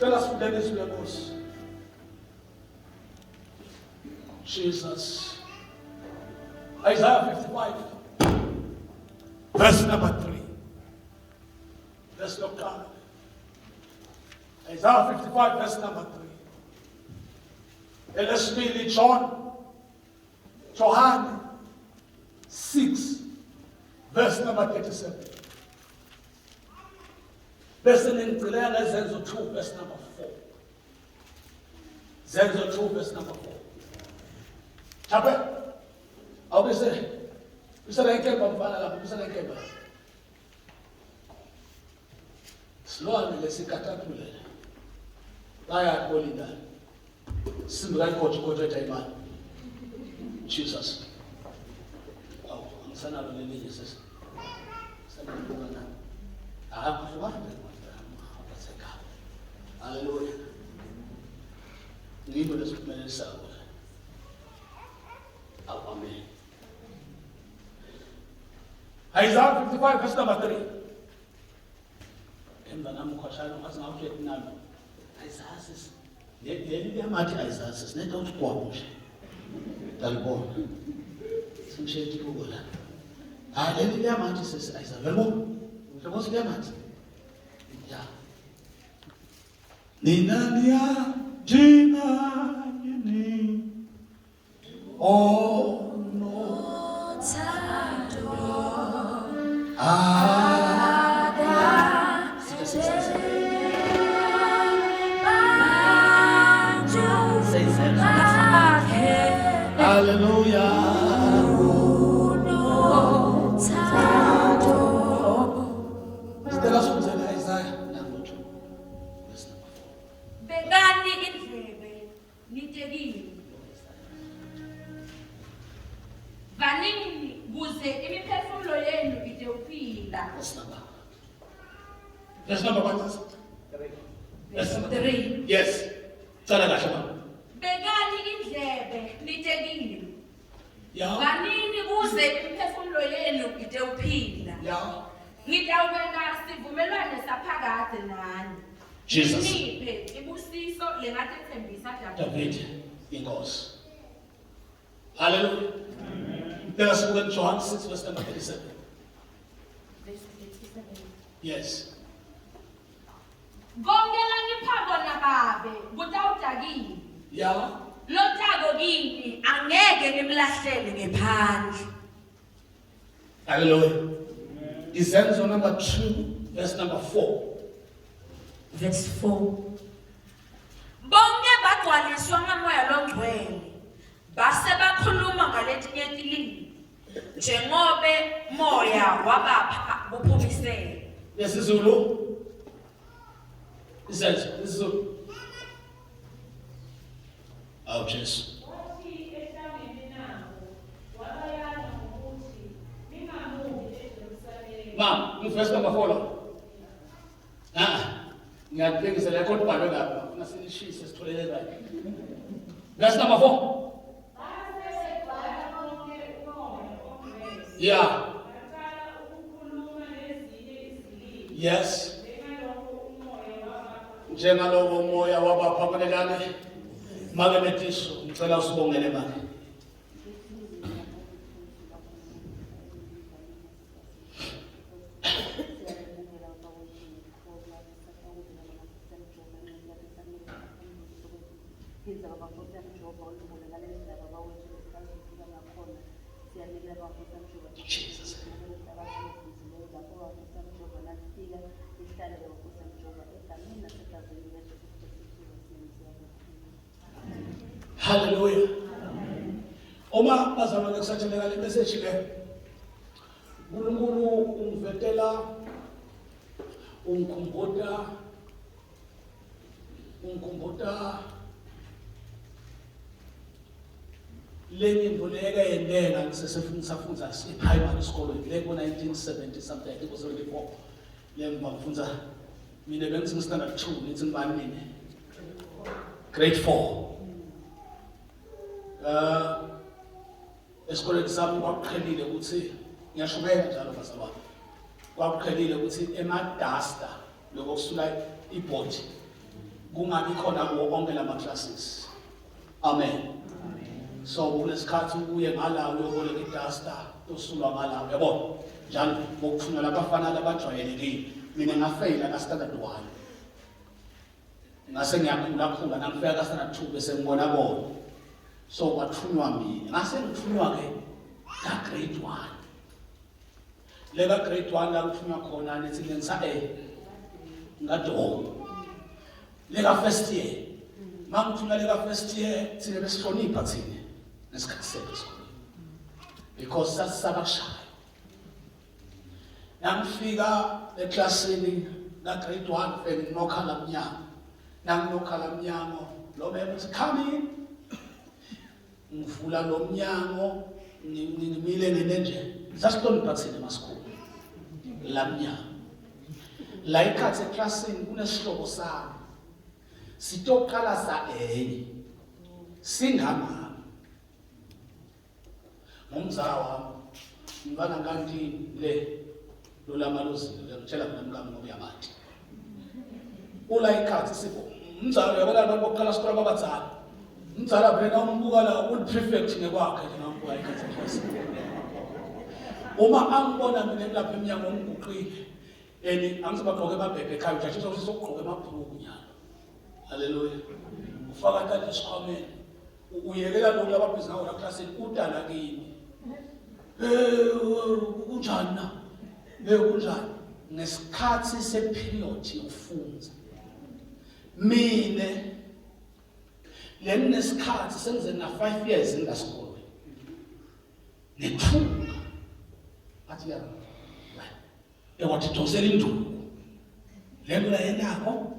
Tell us then this levels. Jesus. Isaiah 55, verse number 3. Let's look down. Isaiah 55, verse number 3. And let's read it, John 6, verse number 37. Listen in Zenzo 2, verse number 4. Zenzo 2, verse number 4. Chape, how do you say? You said I came from Vanilla, you said I came back. Slowly, let's see Katakule. I had Bolida. Similar coach, Taiwan. Jesus. Oh, I'm saying I'm going to Jesus. Hallelujah. Leave with us many souls. Amen. Isaiah 55, verse number 3. And the name of Shano has now get none. Isaiah says, Isaiah says, let don't go. Talbot. Some shade to Google. I let the Amati says, Isaiah, the most Amati. Yeah. Ninalia, Gina, Yini. Oh, no. Hallelujah. Tell us what's in Isaiah number 2. Verse number 4. Begani indlebe nitekile. Vaningi kuze imiphefumulo yenu ide uphila. Verse number 1. Verse number 3. Yes. Tsala kahle mama. Begani indlebe nitekile. Yeah. Vanini kuze imiphefumulo yenu ide uphila. Yeah. Ngidawubeka sivumelwane saphakade nani. Jesus. Niphe ibusiso lengathi ethembisa David inkosi. Hallelujah. Tell us what John 6, verse number 37. Verse 37. Yes. Gongela ngiphako nababe kutawudakile. Yeah. Lotako kini angeke ngimlahlele ngephandle. Hallelujah. Zenzo number 2, verse number 4. Verse 4. Bonke bagcwaliswa ngomoya longcwele. Base bakhuluma ngaletinye tilimi. Njengobe moya wabapha kuphumisela. Yes, Zulu. Zenzo, Zulu. Oh, Jesus. Ma'am, verse number 4. Ngiyaqinisa la kodwa bhalwe lapha. Ufuna sinishise sitholele la. Verse number 4. Yeah. Yes. Njengalowo umoya wabapha konelane. Make metiso, ngicela usibongele manje. Jesus. Hallelujah. Uma bazama ukusatshelela le message le. uNkulunkulu umvetela umkhumbuta lenye imboleka yendela ngisesefundisa e-primary school le ngo-1970 something I think it was 74 le ngifundza mina bengisi standard 2 nithi ngibani mina grade 4 esikoleni sami kwakuqhelile ukuthi ngiyashubeka njalo basaba kwakuqhelile ukuthi emaduster lokho kusula ibhodi kungabi khona kuwo onke lama classes. Amen. So kulesikhathi ubuye ngalawo uyoboleka iduster usulwa ngalawo yabo njalo ngokufuna labafana labajwayelekile mina ngafeyila ka standard 1 ngase ngiyakhula ngafika ka standard 2 bese ngibona bona so kwathunywa mina ngase ngithunywa ke ka grade 1 lega grade 1 la kuthunywa khona nithi ngisa ngado lega first year mangithunywa lega first year thina besihlonipha thina nesikhathi sethu because sasabashaya nangifika eklasini la grade 1 nokhala mnyango nanginokhala mnyango lo bebe uthi come in ngivula lo mnyango ngimile nje sasihlonipha thina masikhulu la mnyango la ikhathi eklasini kunesihlobo sami sitoqala sa singama umzala wami ngibana kanti lo lamalozile ngitshela mina mkami ngoba uyamati ula ikhathi sipho umzala uyabona abantu bokuqala sikole babadzala umzala phela umbuka la ul prefect nekwakhe nje nambuka ikhathi class uma angibona mina lapha eminyango ngiguqile angizobagqoke amabhebhe ekhaya nje sizogqoka amabhuluku nyalo haleluya ufaka kanti esikhwameni uyekela lo lababhizi nawo la classini udala kimi kunjani na kunjani ngesikhathi seperiod yokufunda mine lenesikhathi senze na 5 years ngasikole nethuka athi ya ewathi dosela induku lento la yenako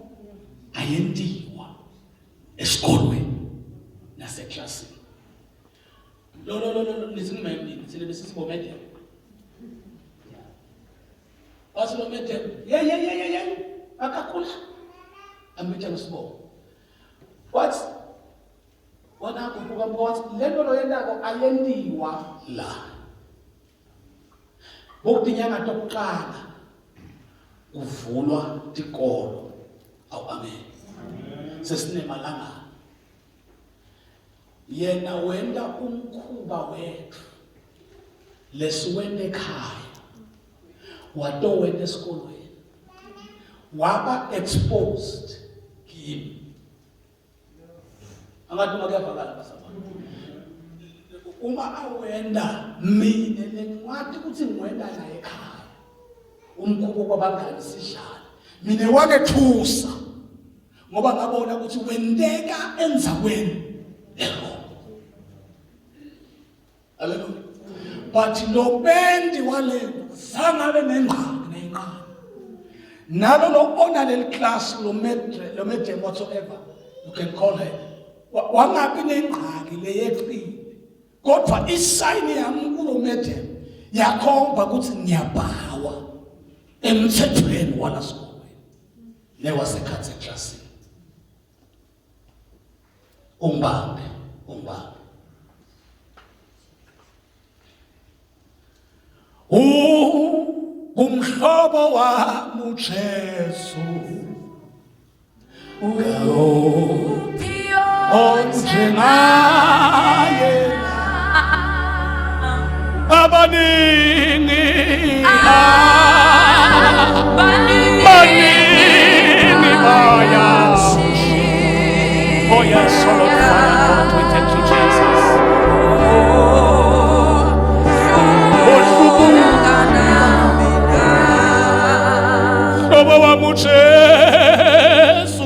ayentiwa esikolweni naseklasini lo nizingimemini sile besisibomede asilo mede ye akakula amete ngisibo what kubuka what lento lo yendako ayentiwa la bokudinyanga tokuqala uvulwa tikolo awu amen sesinemalanga yena wenda umkhuba wethu lesiwende ekhaya watowenda esikolweni waba exposed kimi angathi makuyavakala basabana uma awenda mina lencwadi ukuthi ngiwenda naye ekhaya umkhuba kwabangani sidlala mina wakethusa ngoba ngabona ukuthi wendeka enzaweni haleluya but lo bendi walento sangabe nengqani nalo lo ona leli class lo medre whatsoever you can call her wangabi nengqaki leyeqile kodwa isign yami kulo medre yakhomba ukuthi ngiyabhawa emthethweni wala sikolweni newasekhathe class umbambe umhlobo wami uJesu onjengaye abaningi baya oh yes Lord Father we thank you Jesus Jesu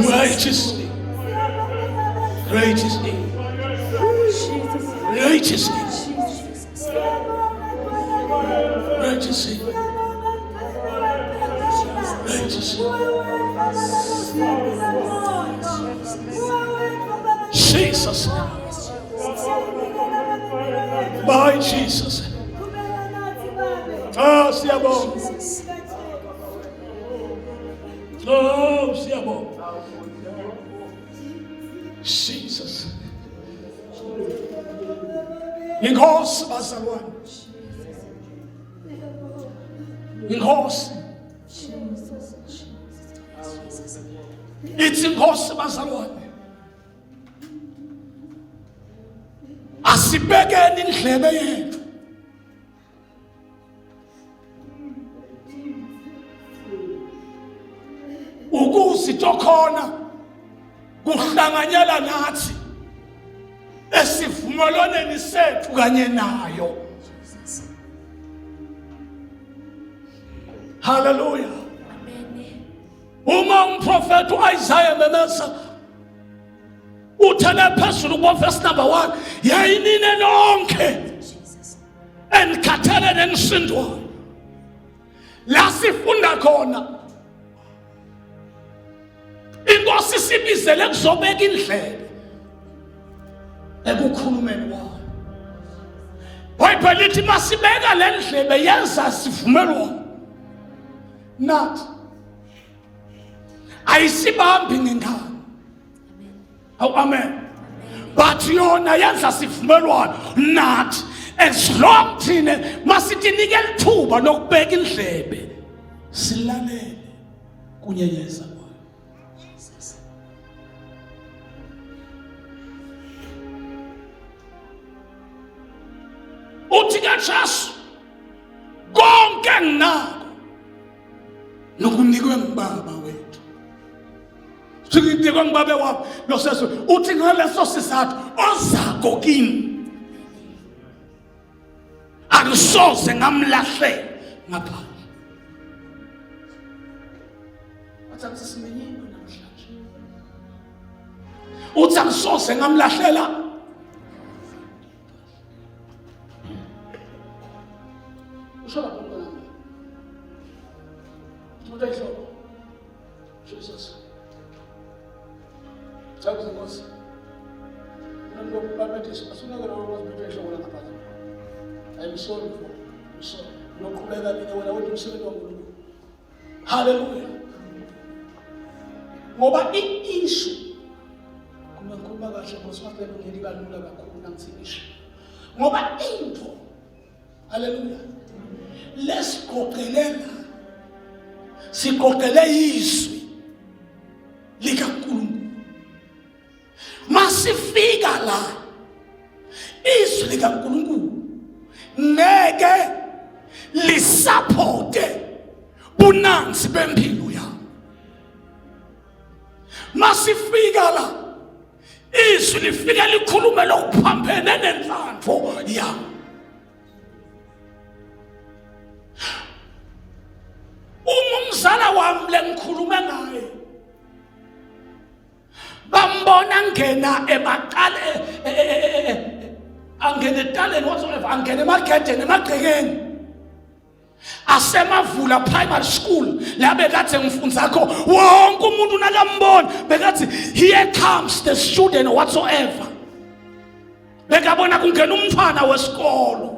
Righteously. Righteously. Righteously. Righteously. Righteously. Jesus. By Jesus. Oh, Siabo. Oh, Siabo. Jesus. Inkosi bazalwane. Inkosi. It's inkosi bazalwane. Asibekeni indlebe yethu. Ukusitokhona kuhlanganyela nathi esivumelwaneni sethu kanye nayo. Hallelujah. Uma umprofeti uIsaiah memeza uthele phezulu verse number 1, yayinine lonke enikhathele nenisindwayo. La sifunda khona Inkosi sibizele kuzobeka indlebe ekukhulumeni kwayo. Bible lithi masibeka le ndlebe yenza sivumelwano nathi. Ayisibambi ngengane. Oh, amen. But yona yenza sivumelwano nathi as long thina masitinikela ithuba lokubeka indlebe silalele kunyenyeza. Uthi kaJesu konke nginako nokunikwe ngibaba wethu. Sinikwe ngibaba wami noseso uthi ngaleso sizathu ozako kimi akusoze ngamlahle ngaphandle. Athathe simenyini namhlanje. Uthi akusoze ngamlahlela Shut up, Jesus. I'm sorry for I'm sorry. Hallelujah. Ngoba i-issue kungikhuluma kahle ngosifakela ngeli kalula kakhulu nansi issue. Ngoba into hallelujah. Lesigoqelela sigoqele izwi likaNkulunkulu. Masifika la izwi likaNkulunkulu ngeke lisupporte bunansi bempilo yami. Masifika la izwi lifika likhulume lokuphambene nenhlanhlo yami. Umzala wami lengikhulume ngaye bambona ngena emaqale angene taleni whatsoever angene emagedeni emagcekeni asemavula primary school la bekade ngifundza kho wonke umuntu nakambona bekathi here comes the student whatsoever bekabona kungena umfana wesikolo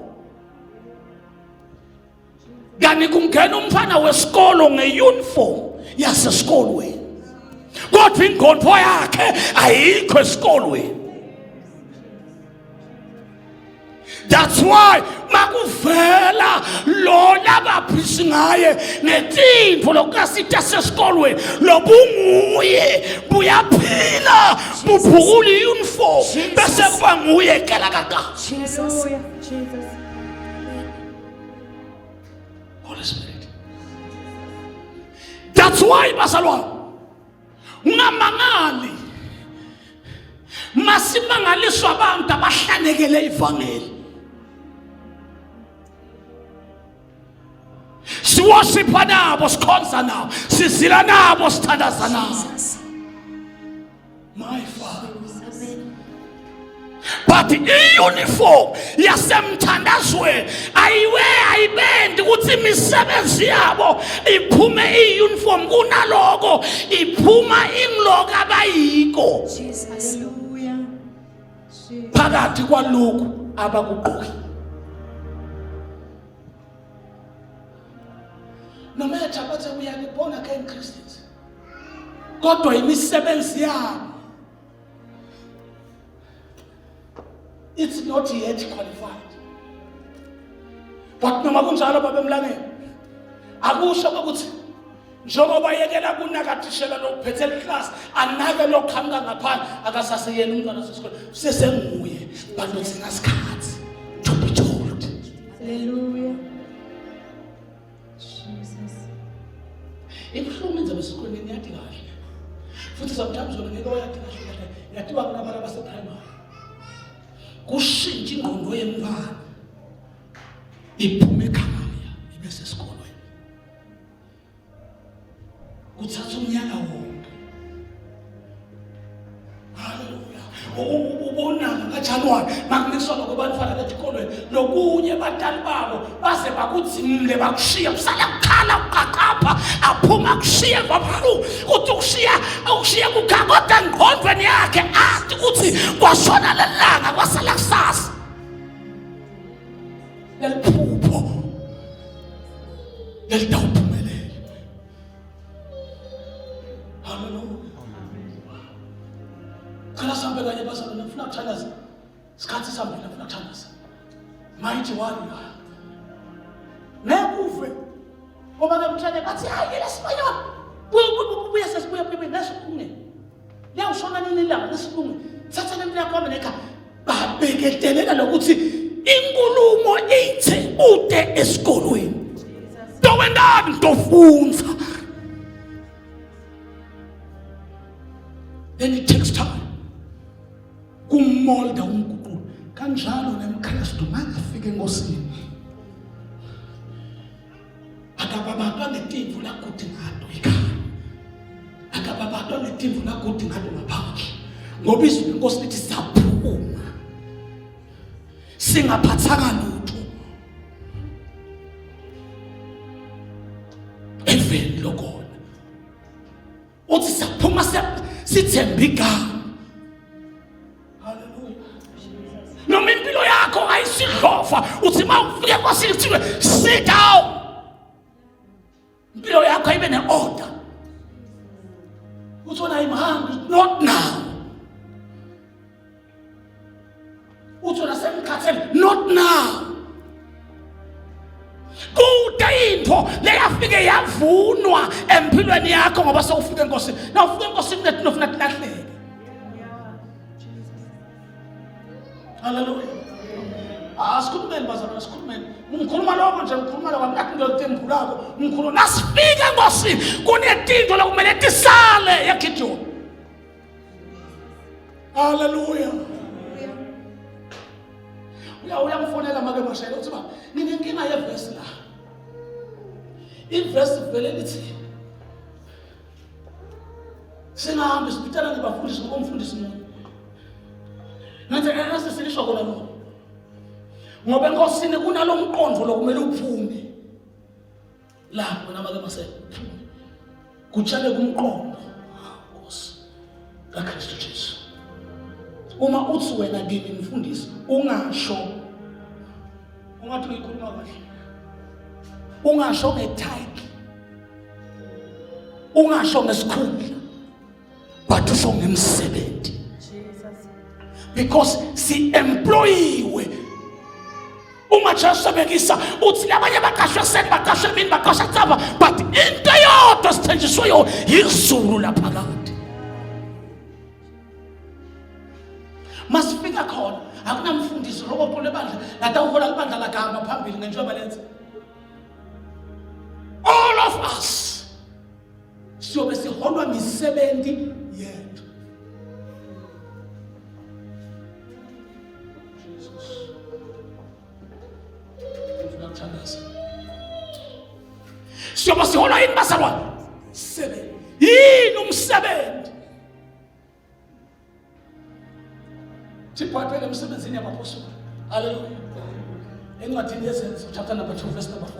yani kungena umfana wesikolo ngeuniform yasesikolweni kodwa ingqondo yakhe ayikho esikolweni. That's why makuvela lona baphisi ngaye ngetintfo lokasita sesikolweni lobunguye buyaphila bubhukula iuniform bese kuba nguye kalakaka. Jesus. Holy Spirit. That's why bazalwane ungamangali masimangaliswa abantu abahlanekele ivangeli. siworshipha nabo, sikhonza nabo, sizila nabo, sithandaza nabo. My Father. But i-uniform yasemthandazweni ayibendi ukuthi imisebenzi yabo iphume i-uniform kunaloko iphuma ingiloko abayiko phakathi kwalokhu abakugqoki. No matter what we are born again Christians, kodwa imisebenzi yabo it's not yet qualified. But noma kunjalo babemlangeni akusho ukuthi njengoba yekela kunakathishela lokuphethela iclass anake lokhamka ngaphandle akasaseyena umntwana sesikole sesenguye bantu singasikhathi to be told. Hallelujah. Jesus. Ibuhlungu enza besikoleni yathi kahle futhi sometimes wona ngeke wayathi kahle yathiwa kunabantu abaseprimary kushintsha ingqondo yemntwana iphume ekhaya ibe sesikolweni kuthatha umnyaka wonke. Haleluya. Ubonana kaJanuwari makunisona kubantwana besikolweni lokunye badali babo baze bakudzimle bakushiya usala kukhala uqaqapha aphuma kushiya babhlu uthi ukushiya kukhakoda ngqondweni yakhe athi ukuthi kwashona lelanga kwasala kusasa leliphupho lelitawuphumelela. Haleluya. Kana sambe kanye bazalwane ngifuna ukuthandaza isikhathi sami ngifuna ukuthandaza mighty warrior nekuve ngoba ke mthane bathi hayi lesibanyana buya sesibuya nesibunge yawushona nini la nesibunge thatha lento yakho nekha babeketelela lokuthi inkulumo ithi ude esikolweni towendani tofunza. Then it takes time kumolda uNkulunkulu kanjalo nemKristu makafike enkosini akababatwa netimvu lakuthi ngado ekhaya akababatwa netimvu lakuthi ngado ngaphandle ngoba izwi lenkosi lithi saphuma singaphathanga lutho eveni lokona uthi saphuma sithemba igama. Noma impilo yakho ayisidlofa uthi mawufike enkosini kuthiwe sit down impilo yakho ayibe ne-order uthi wena ayimhambi not now uthi wena semkhatheni not now kude into leyafike yavunwa empilweni yakho ngoba sewufike enkosini na ufike enkosini nethi nofuna tilahleke. Hallelujah. Asikhulumeni bazalwane asikhulumeni ngikhuluma lokho nje ngikhuluma lokho ngathi ngiyotembu lakho ngikhuluma nasifike enkosini kunetinto lokumele tisale yaGideon. Hallelujah. Uyamfonela make mashayela uthi ba nginenkinga yeverse la iverse vele lithi singahambi sibitana ngibafundisi ngoba umfundisi munye ngenzeka ngase silisho kona lo ngoba enkosini kunalo mqondo lokumele uphume la wena make mase kutshale kumqondo Nkosi kaKristu Jesu. Uma uthi wena kimi mfundisi ungasho ungathi uyikhuluma kahle ungasho ngetype ungasho ngesikhundla but usho ngemsebenzi because si employiwe uma jasabekisa uthi labanye bakashwe seni bakashwe mini bakashwe tsaba but into yodwa sithenjisweyo izulu laphakathi masifika khona akunamfundisi robo lebandla latawuhola libandla lagama phambili ngenjoba lenze all of us siyobe siholwa misebenzi yethu. Jesus ngifuna ukuthandaza Siyoba sihola yini bazalwane? Sebenzi. Yini umsebenzi? Sibhayibheli emsebenzini yabapostoli. Haleluya. Encwadini yeZenzo chapter number 2 verse number 4.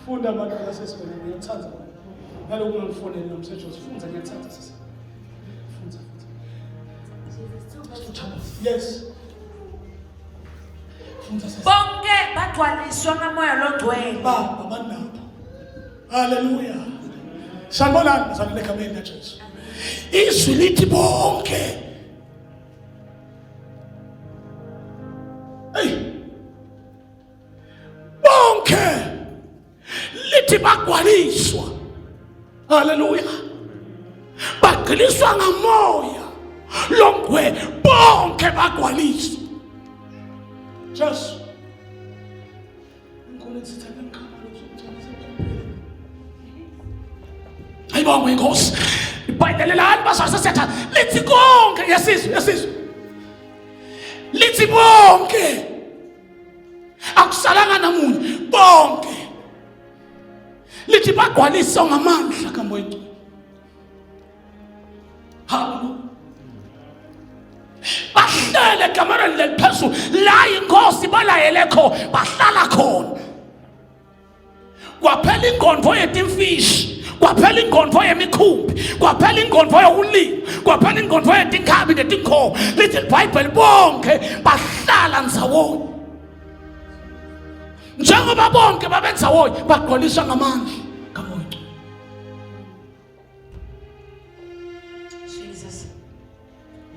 Funda abantu lasesikoleni ngiyathatha. Naloku ngifonela nomsebenzi ufunda ngiyathatha sisi. Funda. Yes. Funda sisi. Bonke bagcwaliswa ngamoya longcwele. Baba banabo. Haleluya. Sanibonani bazalwane egameni laJesu. Izwi lithi bonke. Bonke lithi bagcwaliswa. Haleluya. Bagcwaliswa ngamoya longcwele. Bonke bagcwaliswa. Jesu. Ayibonge inkosi. Ibhayibheli lani basasetha lithi konke yesizwe. Lithi bonke. Akusalanga namunye bonke. Lithi bagcwaliswa ngamandla kaMoya. Haleluya. Bahlele kamareni lephezulu la inkosi balayelekho bahlala khona. Kwaphela ingondvo yetimfishi, kwaphela ingondvo yemikhumbi, kwaphela ingondvo yokulima, kwaphela ingondvo yetinkhabi netinkhomo. Lithi iBhayibheli bonke bahlala ndzawonye. Njengoba bonke babenzawonye bagcwaliswa ngamandla kaMoya. Jesus.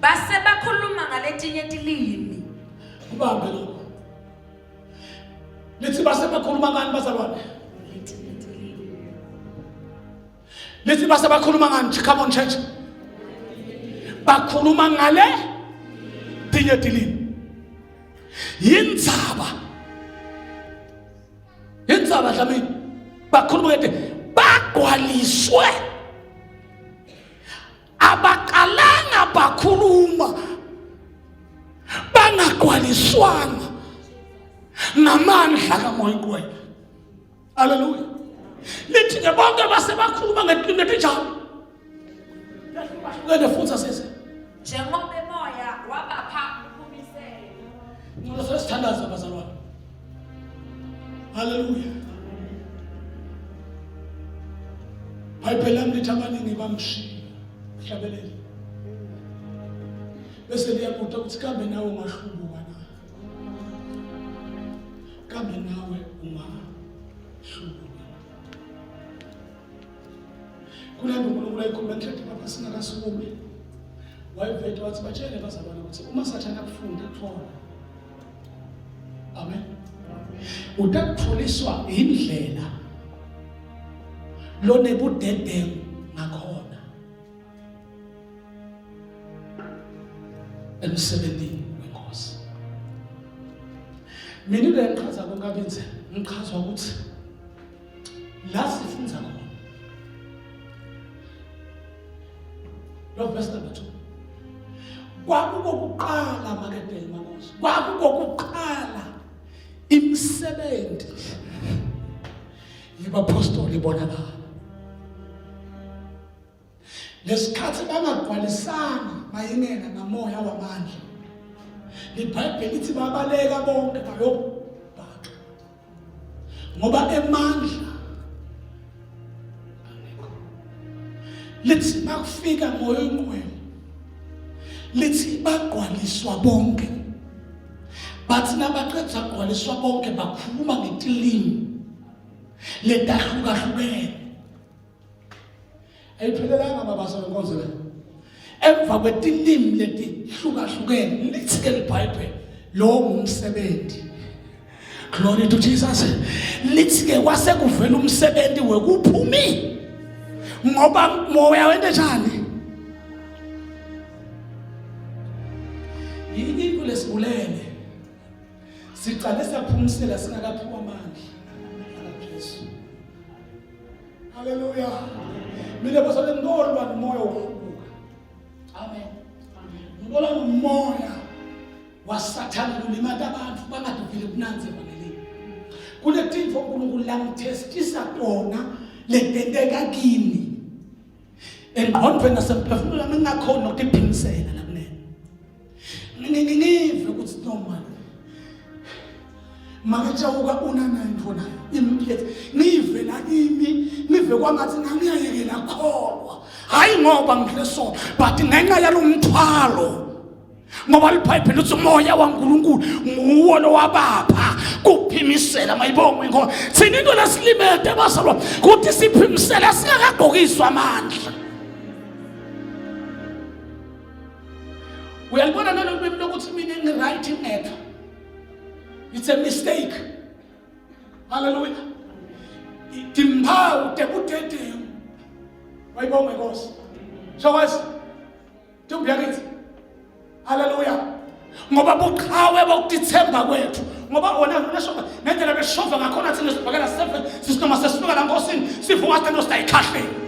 Base bakhuluma ngaletinye tilimi. Ubambe lokho. Lithi base bakhuluma ngani bazalwane? Lithi base bakhuluma ngani? Come on church. Bakhuluma ngale tinye tilimi. Yindzaba dlamini. Bakhuluma ngete bagcwaliswe. Abaqalanga bakhuluma bangagcwaliswanga ngamandla kaMoya. Haleluya. Lithi ke bonke base bakhuluma ngetinjalo. Ngene futhi sese. Njengoba umoya wabapha ukumisela. Ngizofuna sithandaza bazalwane. Haleluya. Bhayibheli lami lithi abaningi bamshiya. Hlabelele. Bese liyabuta ukuthi kambe nawe ungahlubuka na? Kambe nawe ungahlubuka. Kulanto uNkulunkulu ayikhuluma ngithi papa singakasukumi. Wayeveta wathi batshele bazalwane ukuthi uma sathana kufunda kuthola. Amen. Utakutholiswa indlela lonebudedengu ngakhona emsebenzini wenkosi. Mina le ngichaza konkabenze ngichazwa ukuthi la sifunza khona. Lo verse number 2. Kwakukokuqala maketeli makosi. Kwakukokuqala imsebenzi yabapostoli ibonakala. Lesikhathi bangagcwalisana bayingena namoya wamandla. IBhayibheli lithi babaleka bonke bayobhaqa. Ngoba emandla angekho. Lithi makufika moya ongcwele. Lithi bagcwaliswa bonke. Bathi nabaqeda gcwaliswa bonke bakhuluma ngetilimi letahlukahlukene. Ayiphelelanga mabasa wenkonzo le. Emva kwetilimi letihlukahlukene lithi ke iBhayibheli lo ngumsebenzi. Glory to Jesus. Lithi ke kwase kuvela umsebenzi wekuphumi. Ngoba moya wente njani? Yini kulesibulele? Sicale saphumisela singakaphiwa amandla. Jesu. Haleluya. Mina basale ngolwa nomoya wokubuka. Amen. Ngibona umoya wasathana kulimata abantu bangaduvile kunanze kwanelini. kuletintfo uNkulunkulu langithestisa tona letenteka kimi engqondweni nasemphefumulweni wami ngingakhona ukutiphimisela lakunene ngive ukuthi normal makajawuka unanayintfo nayo imphethe ngive nakimi ngive kwangathi ngangiyayekela kholwa hayi ngoba ngihleso but ngenxa yalomthwalo ngoba liBhayibheli lithi umoya waNkulunkulu nguwo lo wabapha kuphimisela mayibonge inkosi thina into lesilimede basalwa ukuthi siphimisela singakagqokiswa amandla uyalibona nalolu lokuthi mina ngirighting ethu it's a mistake hallelujah timpawu tebudedemu mayibonge inkosi shokwazi tumbiyakithi hallelujah ngoba buqhawe bokutithemba kwethu ngoba wona neshoka nendlela beshova ngakhona thina sibhekela 7 sisinoma sesifika la nkosini sivuka sitando sitayikhahleni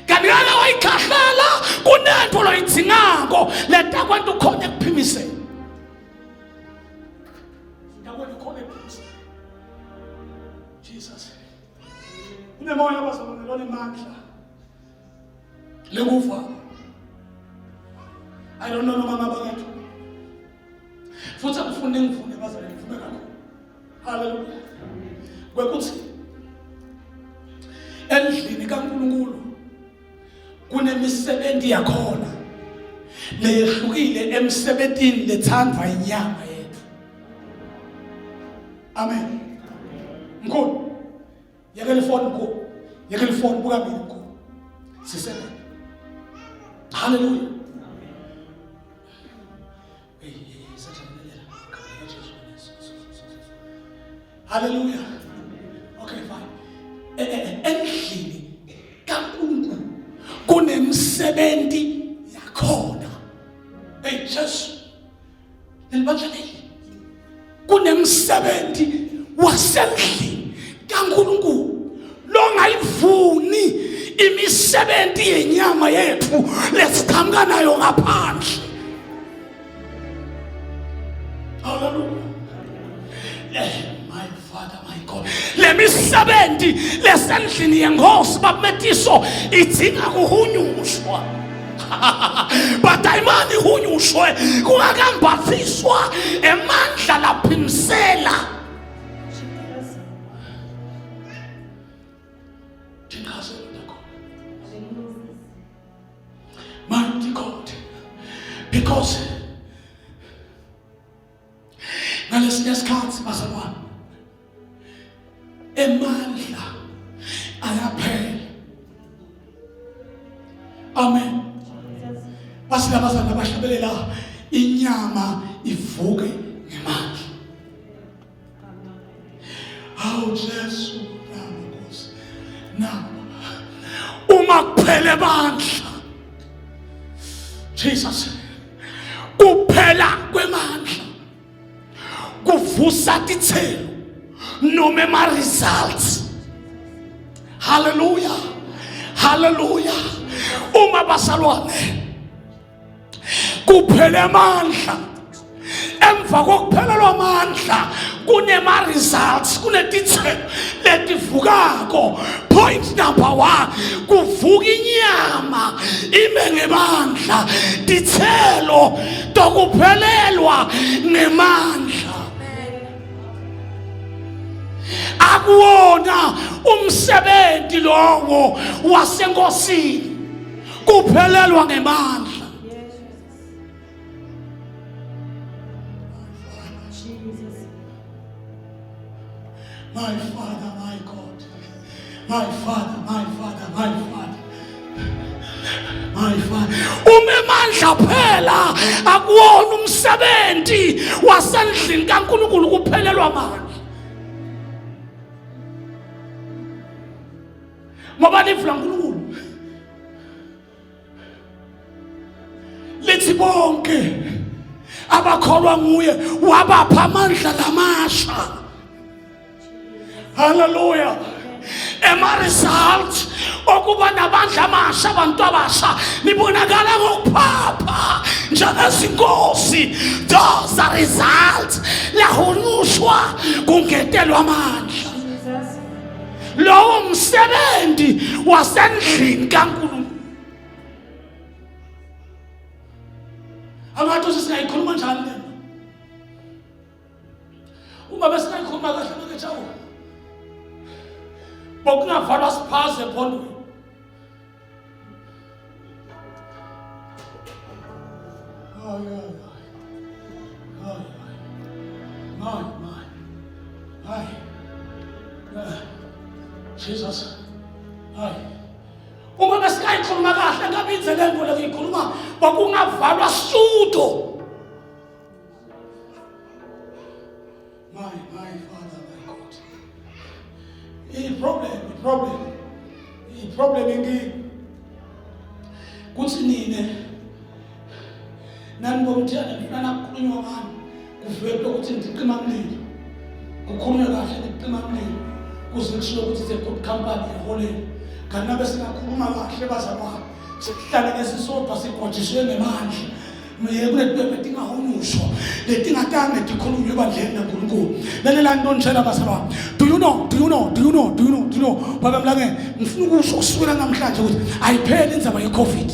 kanti yala wayikhahlela kunento loyithingako leta kwantu khona ekuphimisela ndabona khona ekuphimisela Jesus unemoya bazalwane amandla lekufa I don't know noma ngabantu futhi akufunde ngifunde bazalwane ngifunde kakhulu hallelujah kwekuthi endlini kaNkulunkulu kunemisebenzi yakhona leyehlukile emsebenzini lethandwa inyama yethu amen mkhulu yekele phone mkhulu yekele phone buka mina mkhulu sisebenza hallelujah hallelujah okay fine endlini kaNkulunkulu kunemsebenzi yakhona hey Jesu elibandleni kunemsebenzi wasendlini kaNkulunkulu longayivuni imisebenzi yenyama yethu lesiqhamuka nayo ngaphandle hallelujah my Father my God lemisebenzi lesendlini yenkosi babemetiso idinga kuhunyushwa but ayimani ihunyushwe kungakambathiswa emandla laphimisela mighty God because ngalesinye sikhathi bazalwane emandla ayaphela amen basila bazalwane abahlabelela inyama ivuke ngemandla hawu Jesu namakosi uma kuphele amandla Jesus kuphela kwemandla kuvusa tithelo noma ema results hallelujah hallelujah uma basalwane kuphele amandla emva kokuphelelwa amandla kunema results kunetithelo letivukako point number 1 kuvuka inyama ime ngemandla tithelo tokuphelelwa ngemandla akuwona umsebenzi lowo wasenkosini kuphelelwa ngemandla my Father my God my Father my Father my Father my Father umemandla phela akuwona umsebenzi wasendlini kaNkulunkulu kuphelelwa amandla ngoba livula uNkulunkulu lithi bonke abakholwa nguye wabapha amandla lamasha hallelujah ema result okuba namandla amasha abantu abasha nibonakala ngokuphapha njengezinkosi. Those are results lahunyushwa kungetelwa amandla. Lowo msebenzi wasendlini kaNkulunkulu. Abantu singayikhuluma njani lena? Uma besingayikhuluma kahle bakejawu. Bokungavalwa siphaze ephondweni. Jesus. Uma besingayikhuluma kahle ngabe indlela engole kuyikhuluma bokungavalwa sudo. My Father, my God. I-problem ingi kuthi nine nani bomthana ngifuna ukukhulunywa ngani kuvele ukuthi ngiqima umlilo kukhulunywa kahle ngiqima umlilo kuze kusho ukuthi it's a good company eholeni kanti nabe singakhuluma kahle bazalwane sikuhlale ngesisodwa siqojiswe ngemandla kunetibebe tingahunyushwa letingatange tikhulunywe ebandleni laNkulunkulu. Lalela nto njena bazalwane. Do you know baba mlange ngifuna ukusho kusukela namhlanje ukuthi ayipheli indzaba ye-COVID.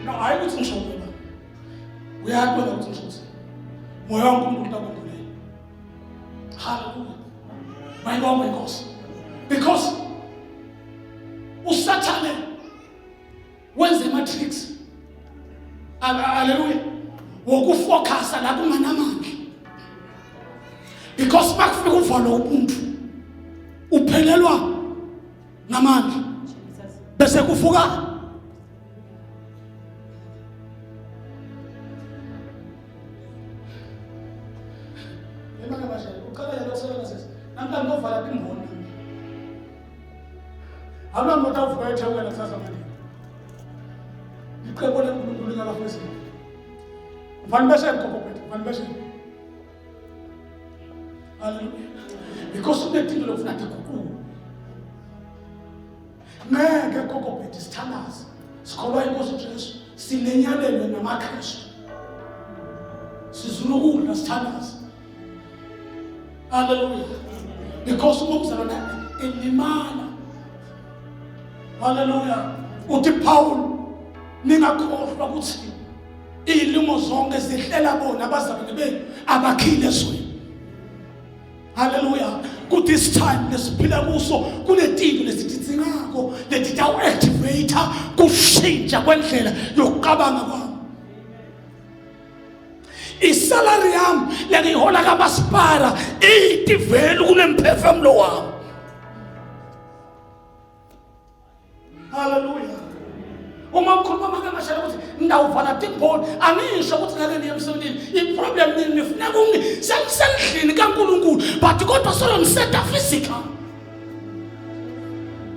No, hayi ukuthi ngisho wena uyaqonda ukuthi ngisho ukuthi moya waNkulunkulu utakwendulele. Hallelujah. My God, my God. Because usathane wenze matrix. Hallelujah. Wokufocus la kunganamandla. Because makufika uvalo ubuntu uphelelwa ngamandla. Bese kufuka namhlanje ngovala imhono. Abana motavuka ethekwena sasa manje. Iqebo leNkulunkulu lingakafesi. Mfana bese kokophethe, mfana bese. Hallelujah. Because unetinto lokufuna kukhulu. Ngeke kokophethe sithandaza. Sikholwa inkosi uJesu, silenyalelwe namaKristu. Sizula ukudla sithandaza. Hallelujah. Because umzalwana elimana. Hallelujah. Uthi Paul ningakhohlwa ukuthi ilimo zonke zihlela bona abazalwane benu abakhile ezweni. Hallelujah. Ku this time lesiphila kuso kunetinto lesithingako letitawu-activate kushintsha kwendlela yokucabanga kwami. Isalary yami lengiyihola kamasipala itivela kunemphefumulo wami. Hallelujah. Uma ukhuluma makamashela ukuthi ngawuvala timboni angisho ukuthi ngeke niye emsebenzini. I-problem nifuna kungi sengisendlini kaNkulunkulu but kodwa solo ngiseta physical.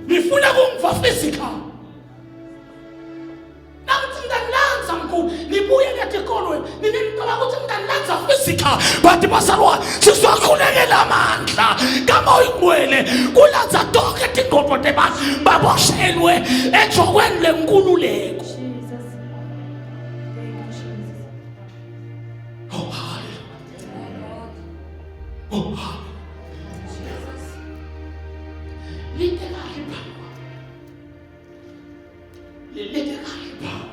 Nifuna kungiva physical. Nakuthi ngidanlanza mkhulu nibuye netikolweni ninimcela ukuthi ngidanlanza physical but basalwa sizokhulekela amandla kama uyingwele kulanza tonke tingodo tebantu baboshelwe ejokweni lenkululeko. Oh hallelujah. Oh hallelujah. Literally power. Literally power.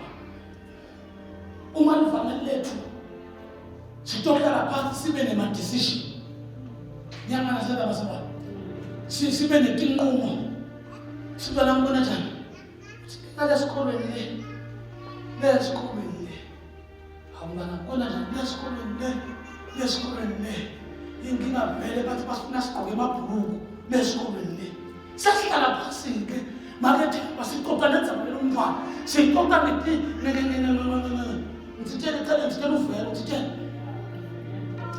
Uma livana lethu sitokela phansi sibe nema-decision. Nyamana seda basaba. Sibe netinqumo. Sibe nambona njani? Ngale sikolweni le. Hambana kona njani lesikolweni le. Inkinga vele bathi bafuna sigqoke amabhuluku lesikolweni le. Sasihlala phansi ke makethe basixoxa nenzaba lomntwana. Sixoxa ngitshela uvela ngitshela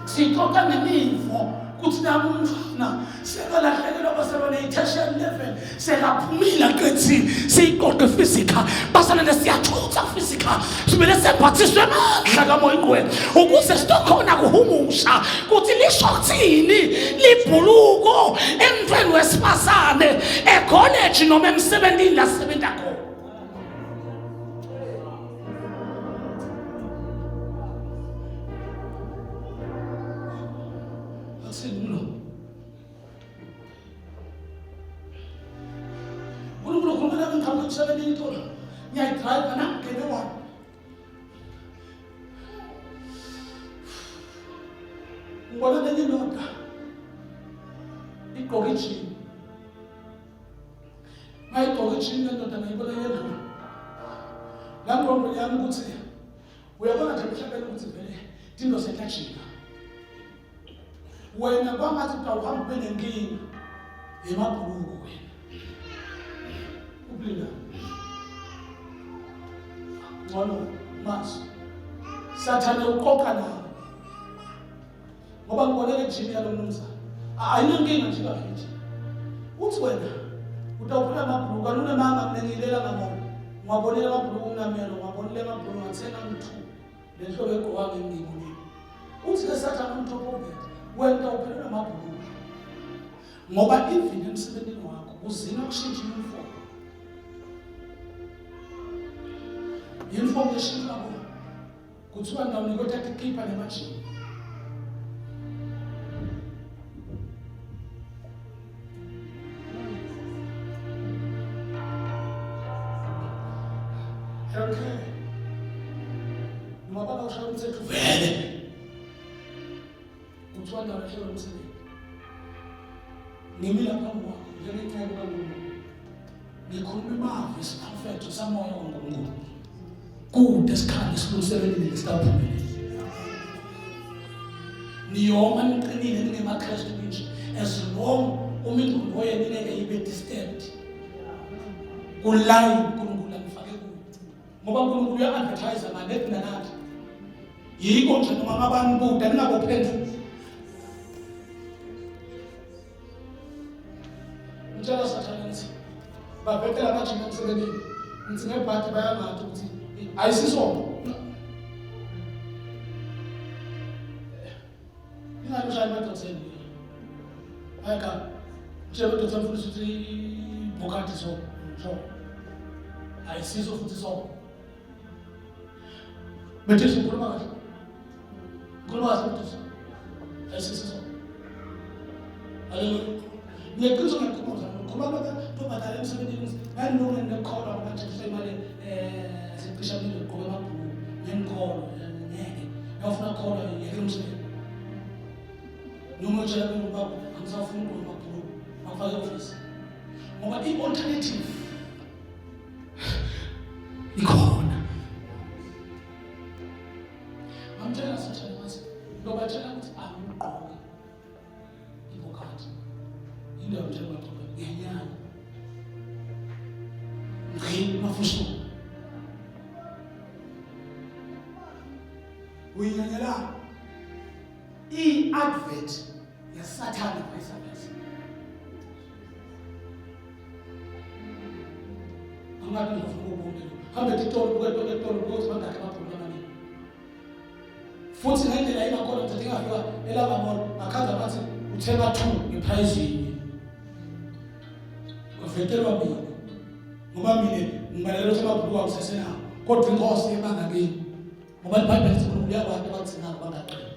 sixoxa ngemivo Kuthi nami umfana sekalahlekelwa baselona i-tertiary level sekaphumile qedini siyiqoqe physical basana nesiyachutha physical simele semphathiswe amandla kamoya ingcwele ukuze sitokhona kuhumusha kuthi lisho kuthini libhuluko emntweni wesifazane ecollege noma emsebenzini la sisebenza khona. Wena kwangathi utawuhamba ube nenkinga emabhuluko wena ublina ngcono mas sathane uqoqa nawe ngoba ngibonele ejini yalo mnumzana ayinankinga nje kahle uthi wena utawuphula amabhuluko anune mama kunengilela ngamona ngwabonela amabhuluko unamelo ngwabonela amabhuluko ngathenga ngithu lehlobo egqoka ngengibulile uthi ke sathane umthopho wena uphelelwa amabhuluko ngoba even emsebenzini wakho uzina ukushintsha uniform yeshintsha kuthiwa ndawunika uthatha ikipa nemajini okay ngoba bawushaya umthetho vele utwanda lahlelo umsebenzi ngimila phambi kwakho njengencebo kaNkulunkulu ngikhuluma amazwi esiprofeto samoya kaNkulunkulu kude sikhande silungiselelile lesitaphumelele niyoma niqinile ningemaKristu nje as long umuntu oyena ngeke ibe disturbed kulive uNkulunkulu amfake kuyo ngoba uNkulunkulu uya-advertise nganethi nanathi yiko nje noma abantu buda ningabophendula Jala satanisi babekela amajini emsebenzini ngithi ngebhadi bayangathi ukuthi ayisisona ingalo shaya amadotheni ayaka nje amadotheni futhi ukuthi bokati so ayisiso futhi so bethe sikhuluma kahle ngolwazi ukuthi ayisiso haleluya ngiyakuzo ngikubuza ngoba tobadala emsebenzini ngalona ngekhola manje kusemali siqishamile ngoba amabhulu ngenkolo ngeke ngafuna khona yeke umsebenzi noma nje ngoba angisafuna amabhulu afake office ngoba i-alternative ikhona amtshela sathana mase ngoba tshela ukuthi angigqoke ibokati indawo njengoba ngenyanga ngini mafuso uyinyanyela i-advert yasathana kwesabasi angathi ngifuna ukubona hambe titolo buka ukuthi bangakhe amabhulu amaningi futhi ngendlela ingakhona ukuthi ngafika elaba mall akhaza bathi uthenga 2 ngeprice yinye vetelwa mina ngoba mina ngibalelo samabhulu awusesena kodwa inkosi ebanga kimi ngoba iBhayibheli lithi uNkulunkulu uyabantu abathina bangaqina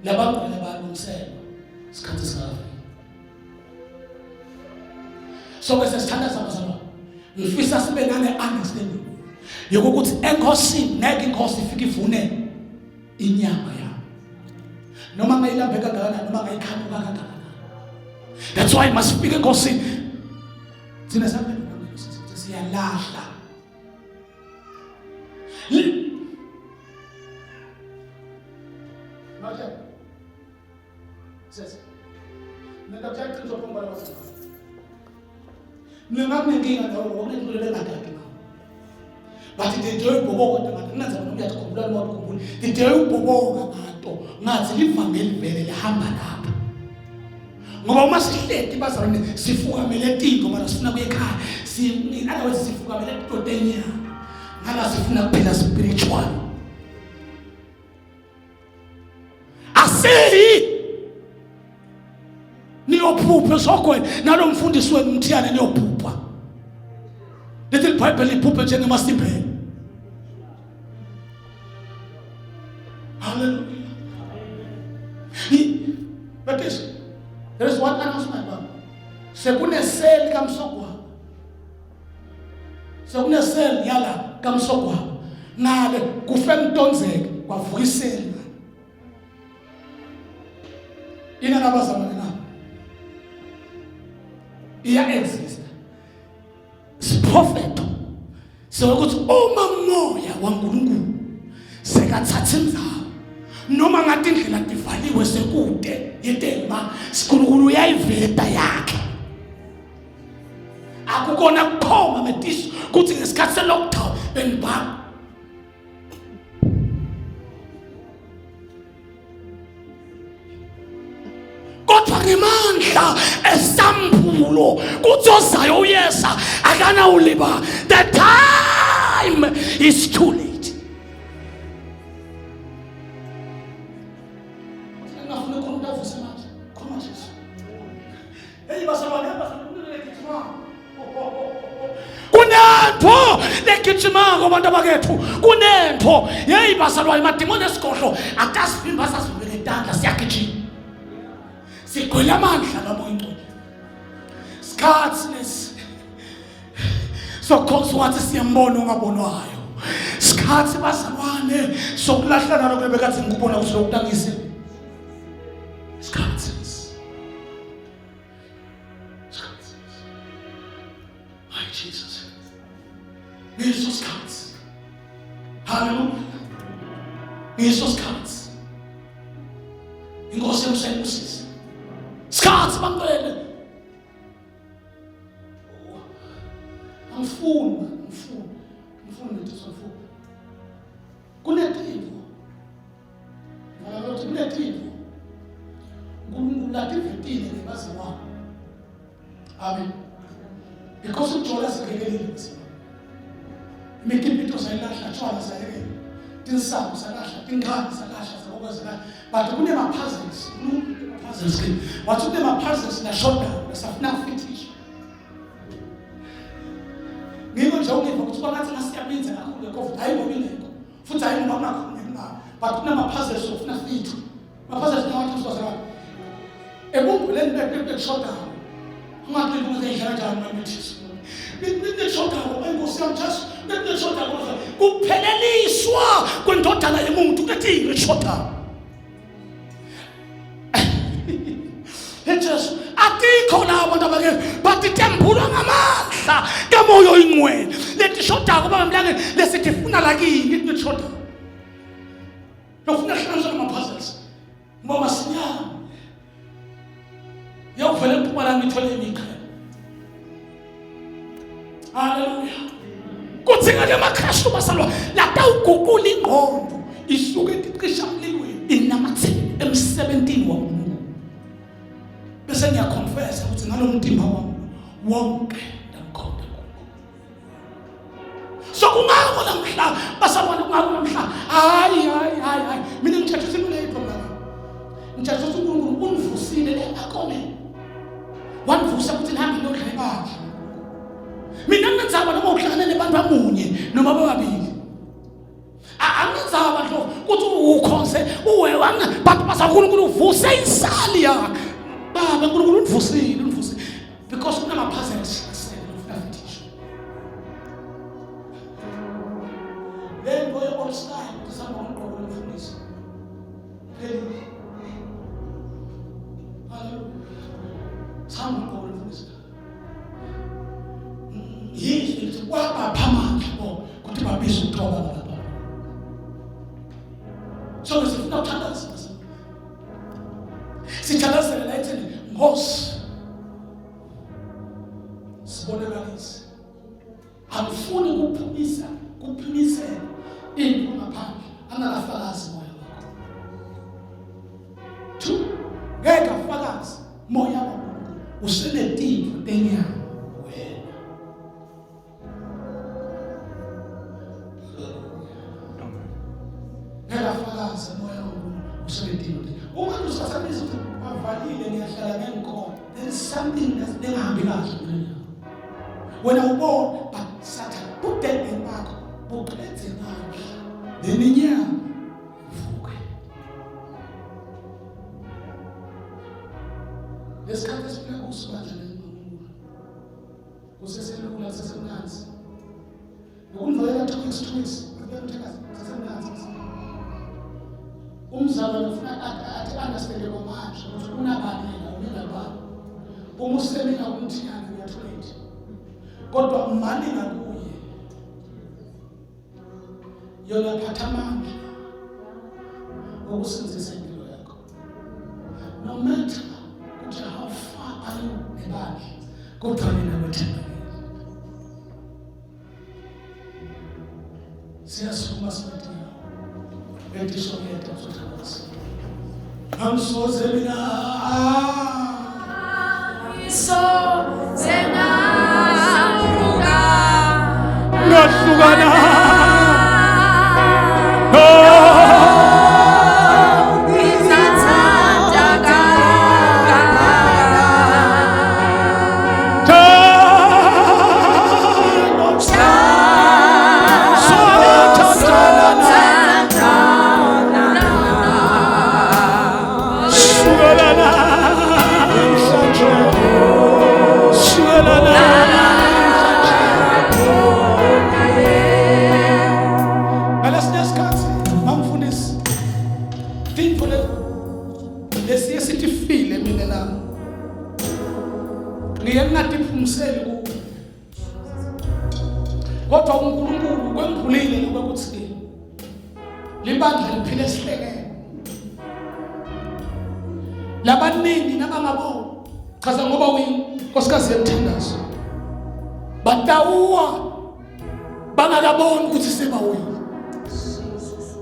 labangqele balungiselwa isikhathi sikafika so bese sithanda sabazalwa ngifisa sibe nane understanding yokuthi enkosini ngeke inkosi ifike ivune inyama yabo noma ngayilambeka kangakanani noma ngayikhanuka kangakanani. That's why must speak enkosini thina sabe siyalahla manje sese nendabuthatha izophumba labathi ningakunenkinga nawo ngokunenkulele ngakade bathi ndejoy ubhoboko ngathi ngenza noma uyakhumbula noma ukukhumbula ndejoy ubhoboko ngato ngathi livangeli vele lihamba lapha ngoba uma sihleti bazalwane sifukamele etinto mara sifuna kuye ekhaya otherwise sifukamele etotenya ngala sifuna kuphila spiritual asihi niyophupha sokwe nalomfundisi wenu mthiyane niyophupha lithi iBhayibheli iphuphe njengemasimbele. Hallelujah. But there is one announcement, Baba. Sekune sale kamsokwa. Sekune sale yala kamsokwa. Nale kufe mtonzeke kwavuka isale. Ina nabazalwane na. Iya exist. Prophet. So ukuthi uma moya waNkulunkulu sekathatha indzawo noma ngathi indlela divaliwe sekude yetema sikhulukhulu uyayiveta yakhe akukona kuphoma mediso kuthi ngesikhathi se-lockdown benibhaka kodwa ngemandla esambulo kuthi ozayo uyesa akanawuliba. The time is too late. Kunento legijimako abantu abakethu kunento yeyi bazalwane madimoni esigodlo akasivimba sasivele intandla siyagijima sigwele amandla kamoya ingcwele sikhathi lesi sokhonza wathi siyambona ongabonwayo sikhathi bazalwane sokulahlana lokho bekathi ngikubona ukuthi lokutangise sikhathi Jesus. Jesus counts. Hallelujah. Jesus counts. Inkosi yomsebenzi. Sikhathi bantwana. Angifuni ngithi sifuna. Kunetimvo. Ngalokuthi kunetimvo. uNkulunkulu lativitile ngebaziwa. Amen. Because uJola sikelelile nzima. Imikipito sayilahla tshwala sayekela. Tinsango salahla, tingane salahla zakwazela. But kunema puzzles, puzzles. Wathi kunema puzzles na shoulder, nasafuna fitisha. Ngiko nje ungiva ukuthi kwanathi ngasiyabinza kakhulu leCovid ayibobileko. Futhi ayibona khona. But kunema puzzles ofuna fit. Ma puzzles nawathi usazala. Ebumbuleni beke shoulder. Ungathi ukuzedlala njani mamithisi. Ngishoda ngoNkosi yami just ngishoda ngoba kupheleliswa kwendodana yomuntu kuthi ngishoda. Jesus atikho la abantu abake bathi tembulwa ngamandla kamoya oyingcwele lethi shoda kuba mlangeni lesithi funa la kini ngishoda. Lofuna hlanza nama puzzles. Ngoba sinyama. Yawuvela empumala ngithole imikha. Hallelujah. Kuthi ngale maKristu basalwa lapha uguqula ingqondo isuke etiqisha mlilweni inamatheni em17 wamuntu. Bese ngiyaconfessa ukuthi ngalomtimba wami wonke ndamkhonda. So kungako namhla basabona kungako namhla hayi mina ngithatha simule iprogram. Ngithatha ukuthi uNkulunkulu univusile akone. Wanvusa ukuthi nihambe nodla ebandla. Mina ngenzaba noma uhlangane nebantu amunye noma bababili. Angenzaba lo ukuthi ukhonze uwe wanga bantu basakhulunkulu uvuse insali yakhe. Baba uNkulunkulu univusile because kunama puzzles asenofuna then boy all style kusaba ngoqobo lomfundisi. Hallelujah. Sama ngoqobo lomfundisi. Yini ukuthi kwaba phamandla bo ukuthi babizwe ukuthoba lapha. So sifuna ukuthandaza. Sithandazela la ethini Nkosi. Sibonakalise. Angifuni kuphumisela into ngaphandle angalafakazi moya wakho. 2 ngeke afakazi moya kaNkulunkulu usenetimvu tenyama wena. Ngiyafakaza moya kaNkulunkulu usenetimvu. Uma usasabiza ukuthi bavalile ngiyahlala ngenkolo, there is something that's nengahambi kahle mina. Wena ubona but Satan budenge bakho buqedze kahle. Leninyama vuke. Lesikhathi esiphila kuso manje leNkulunkulu. Useselula sesemnanzi. Ngokumvela 2 weeks akuyamthakaza sesemnanzi. Umzalwane ufuna athi understand kwamanje ukuthi unabani yena unabani. Uma usemina umthiyana uyatrade. Kodwa mali ngakuye. Yona phatha amandla okusinzisa impilo yakho. No matter ukuthi how far are you nebandla, kodwa mina ngethemba. Siyasukuma sibathina. Bentisho yethu sothakaza. Amsoze mina. Ngahlukana. Kodwa uNkulunkulu kwemphulile ngokuthi libandla liphile sihleke. Labaningi nabangabona chaza ngoba uyinkosikazi yemthandazo. Batawuwa bangakaboni ukuthi sebawile.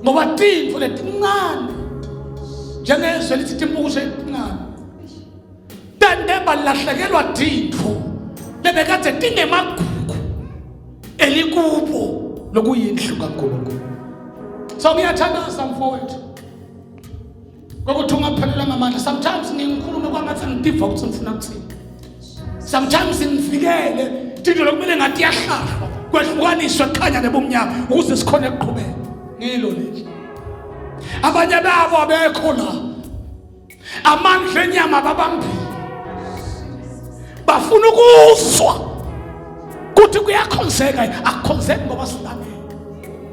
Ngoba timfu letincane njengezwe lithi timpushe etincane. Tande balahlekelwa timfu lebekade tingemagugu elikubo lokuyindlu kaNkulunkulu. So ngiyathandaza mfowethu. Ngokuthi ungaphelelwa ngamandla. Sometimes ngikhuluma kwangathi ngidiva ukuthi ngifuna ukuthini. Sometimes ngifikele into lokumele ngathi yahlala kwehlukaniswa ekhanya nebumnyama ukuze sikhone ukuqhubeka. Ngilo leli. Abanye babo abekho la. Amandla enyama babambile. Bafuna ukuzwa kuthi kuyakhonzeka akukhonzeki ngoba sihlangene.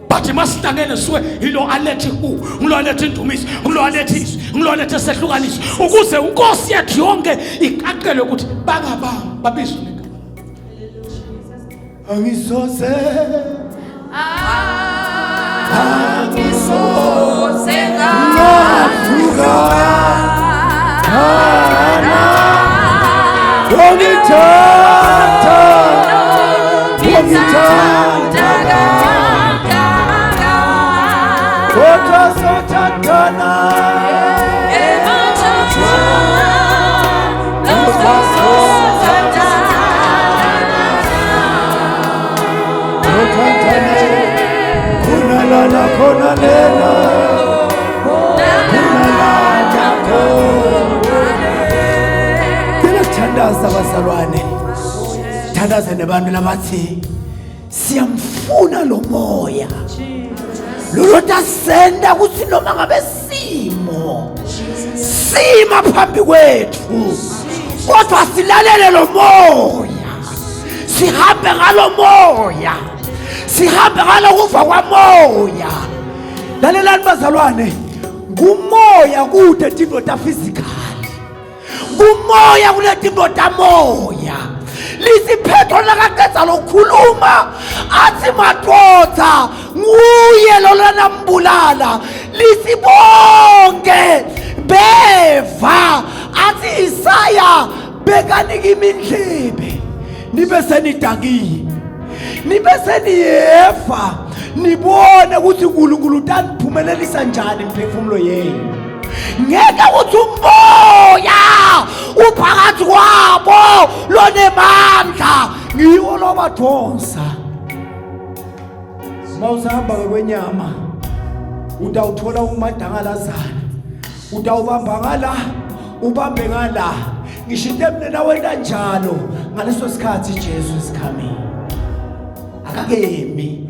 But masihlangene siwe yilo alethi ngilo alethi indumiso ngilo alethi izwi ngilo alethi sehlukanisa ukuze uNkosi yethu yonke iqaqelwe ukuthi bangabanga babizwe ngegama. Angisoze Thandaza bazalwane, thandaza nebantu labathi siyamfuna lo moya lolota senda kuthi noma ngabe sima phambi kwethu kodwa silalele lo moya, sihambe ngalo moya, sihambe ngalo kuva kwamoya. Lalelani bazalwane, ngumoya kude tindoda physical, ngumoya kulethi indoda moya. Lisiphetho lakaqedza lokukhuluma athi madoda nguye lolana mbulala, lisibonke beva athi Isaya bekanika imindlebe nibe senidakile, nibe seniyeva nibone ukuthi uNkulunkulu utaniphumelelisa njani imphefumulo yenu. Ngeke uthi umoya upha uyawadonsa mawusahamba kwenyama utawuthola umadangalazana utawubamba ngala ubambe ngala ngisho into emnena wena njalo ngaleso sikhathi Jesu is coming akakemi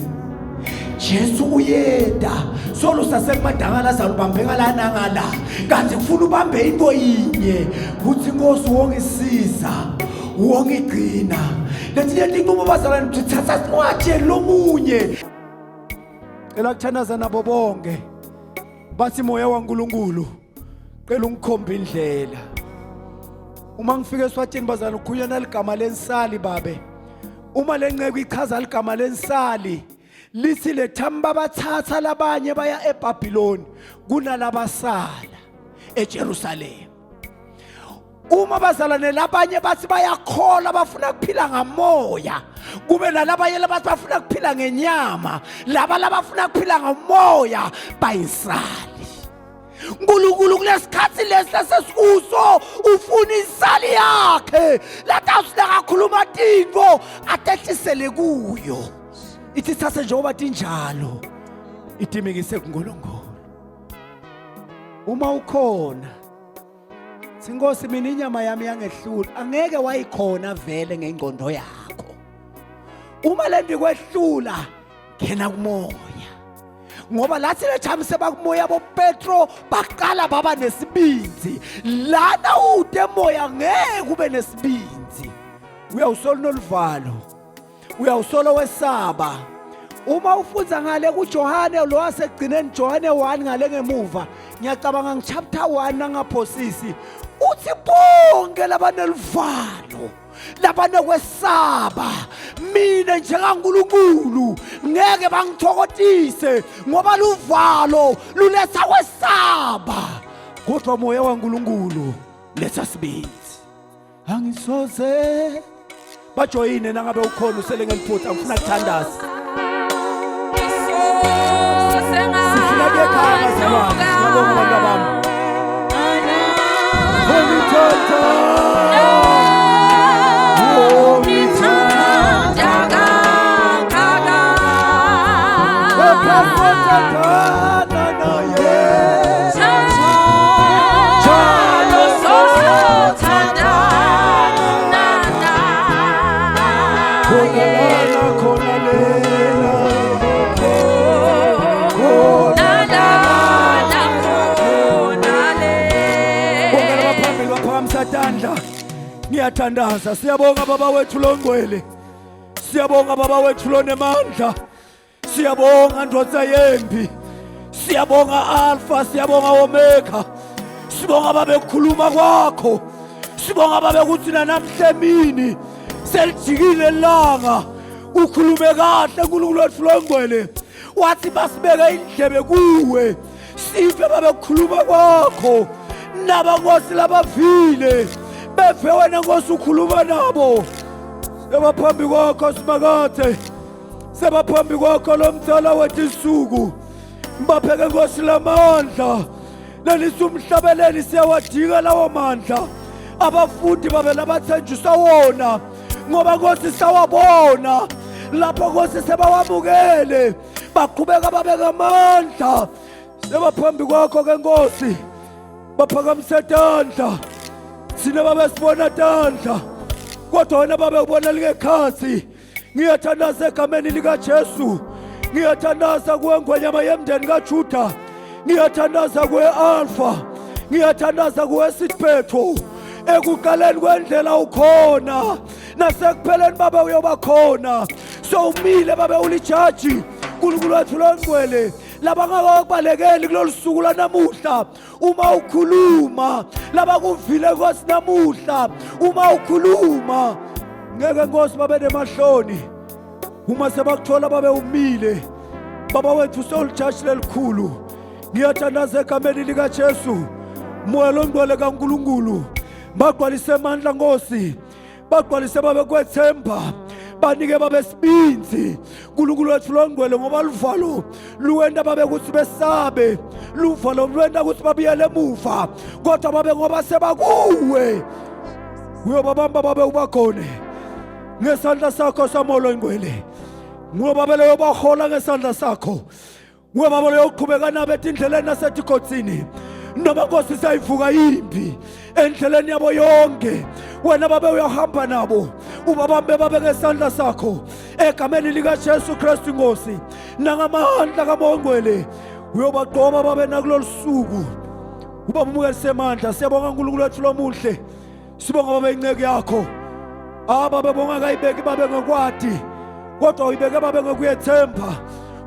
Jesu uyeda solo sasekumadangalazana ubambe ngala nangala kanti ufuna ubambe into yinye kuthi Nkosi wongisiza wongigcina lethi inqubo bazalwane thatha sincwadi lomunye elakuthandaza nabo bonke bathi moya waNkulunkulu cela ungikhombe indlela uma ngifike eSwatini bazalwane ukhunyana ligama lensali babe uma lenqeke ichaza ligama lensali lithi lethamba bathatha labanye baya eBhabhiloni kunalabasala eJerusalem uma bazalwane labanye bathi bayakhola bafuna ukuphila ngamoya kube nalabanye labathi bafuna ukuphila ngenyama laba labafuna ukuphila ngomoya bayisali uNkulunkulu kulesikhathi lesasesikuso ufuna isali yakhe lathasina kakhuluma tinto atehlisele kuyo ithi sase njengoba tinjalo itimikise kuNkulunkulu uma ukhona Sinkosi mina inyama yami yangehlula angeke wayikhona vele ngengqondo yakho uma lendi kwehlula ngena kumoya ngoba lathi lethamse bakumoya boPetro baqala baba nesibinzi lana ude moya ngeke ube nesibinzi uyawusola noluvalo uyawusola wesaba uma ufunza ngale kuJohane lo wasegcineni Johane 1 ngale ngemuva ngiyacabanga ngichapter 1 nangaphosisi uthi bonke labaneluvalo labanokwesaba mina njengaNkulunkulu ngeke bangithokozise ngoba luvalo luletha kwesaba kodwa moya waNkulunkulu letha sibinzi angisoze bajoyine nangabe ukhona usele ngeliphutha ngifuna ukuthandaza sifuna bekhaya bazalwane ngabonga abantu bami ngiyathandaza siyabonga baba wethu longcwele siyabonga baba wethu lonemandla siyabonga ndodza yembi siyabonga Alpha siyabonga Omega sibonga babe kukhuluma kwakho sibonga babe kuthi namhla emini selijikile ilanga ukhulume kahle uNkulunkulu wethu longcwele wathi basibeke indlebe kuwe sife babe kukhuluma kwakho naba Nkosi labavile beve wena Nkosi ukhuluma nabo sebaphambi kwakho simakathe sebaphambi kwakho lomthala wethu isuku mbapheke Nkosi lamandla lelisumhlabeleli siyawadinga lawo mandla abafundi babe labathenjiswa wona ngoba Nkosi sawabona lapho Nkosi sebawamukele baqhubeka babeka amandla sebaphambi kwakho ke Nkosi baphakamise tandla sina babe sibona tandla kodwa wena babe ubona likekhathi ngiyathandaza egameni lika Jesu ngiyathandaza kuwe ngwenyama yemndeni kaJuda ngiyathandaza kuwe Alpha ngiyathandaza kuwe Siphetho ekuqaleni kwendlela ukhona nasekupheleni babe uyoba khona so umile babe ulijaji uNkulunkulu wethu longcwele labangakabalekeli kulolu suku lanamuhla uma ukhuluma labakuvile Nkosi namuhla uma ukhuluma ngeke Nkosi babe nemahloni uma sebakuthola babe umile baba wethu solijaji lelikhulu ngiyathandaza egameni lika Jesu moya longcwele kaNkulunkulu bagcwalise amandla Nkosi bagcwalise babe kwethemba banike babe sibinzi uNkulunkulu wethu longcwele ngoba luvalo luwenda babe ukuthi besabe luvalo luwenda ukuthi babiyele emuva kodwa babe ngoba sebakuwe uyobabamba babe ubakhone ngesandla sakho samolo ingwele. Nguwe baba leyo bahola ngesandla sakho. Nguwe baba leyo uqhubeka nabo etindleleni nasetikhotsini. Noma Nkosi sayivuka impi endleleni yabo yonke. Wena baba uyahamba nabo. Ubabambe babe ngesandla sakho. Egameni lika Jesu Kristu Nkosi. Nangamandla kaMongwele. Uyobagqoba babe nakulolu suku. Ubabumuke semandla. Siyabonga uNkulunkulu wethu lomuhle. Sibonga baba inceke yakho. Aba bebonga kayibeki babe ngokwadi. Kodwa uyibeke babe ngokuyethemba.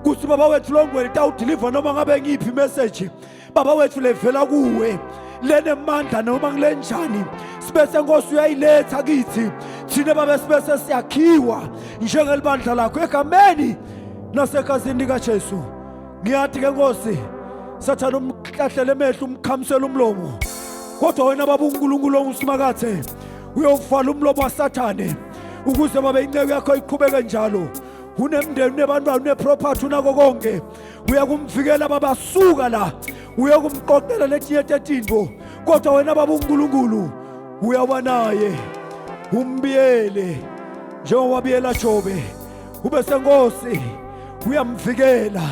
Kuthi baba wethu longwele tawudeliver noma ngabe ngiphi message. Baba wethu levela kuwe. Lenemandla noma ngilenjani. Sibese Nkosi uyayiletha kithi. Thina baba sibese siyakhiwa njengelibandla lakho egameni nasekazini kaJesu. Ngiyathi ke Nkosi sathana umhlahlele emehlo umkhamisela umlomo. Kodwa wena baba uNkulunkulu ongusimakathe uyovala umlomo waSathane ukuze babe inceke yakho iqhubeke njalo. Unemndeni nebantwana uneproperty unako konke. Uyakumvikela baba suka la. Uyakumqoqela letiyete etinto. Kodwa wena baba uNkulunkulu uyaba naye. Umbiyele njengowabiyela Jobe. Ube senkosi uyamvikela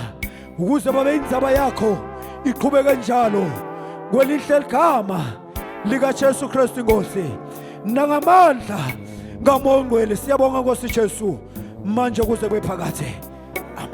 ukuze babe indzaba yakho iqhubeke njalo. Kwelihle ligama lika Jesu Kristu Nkosi. Nangamandla kaMongwele siyabonga Nkosi Jesu manje kuze kwephakathe. Amen.